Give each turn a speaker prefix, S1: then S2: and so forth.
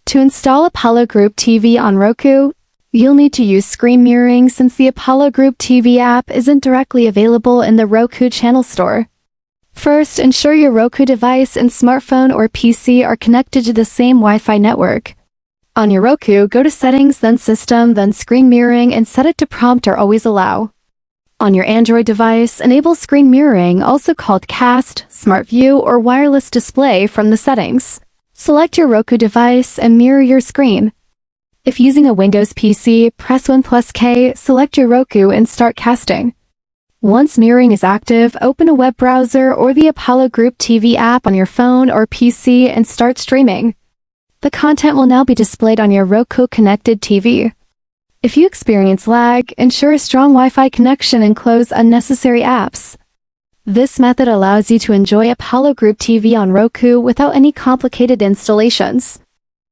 S1: To install Apollo Group TV on Roku, you'll need to use screen mirroring since the Apollo Group TV app isn't directly available in the Roku channel store. First, ensure your Roku device and smartphone or PC are connected to the same Wi-Fi network. On your Roku, go to Settings, then System, then Screen Mirroring, and set it to Prompt or Always Allow. On your Android device, enable screen mirroring, also called Cast, Smart View, or Wireless Display from the settings. Select your Roku device and mirror your screen. If using a Windows PC, press 1+K, select your Roku and start casting. Once mirroring is active, open a web browser or the Apollo Group TV app on your phone or PC and start streaming. The content will now be displayed on your Roku connected TV. If you experience lag, ensure a strong Wi-Fi connection and close unnecessary apps. This method allows you to enjoy Apollo Group TV on Roku without any complicated installations.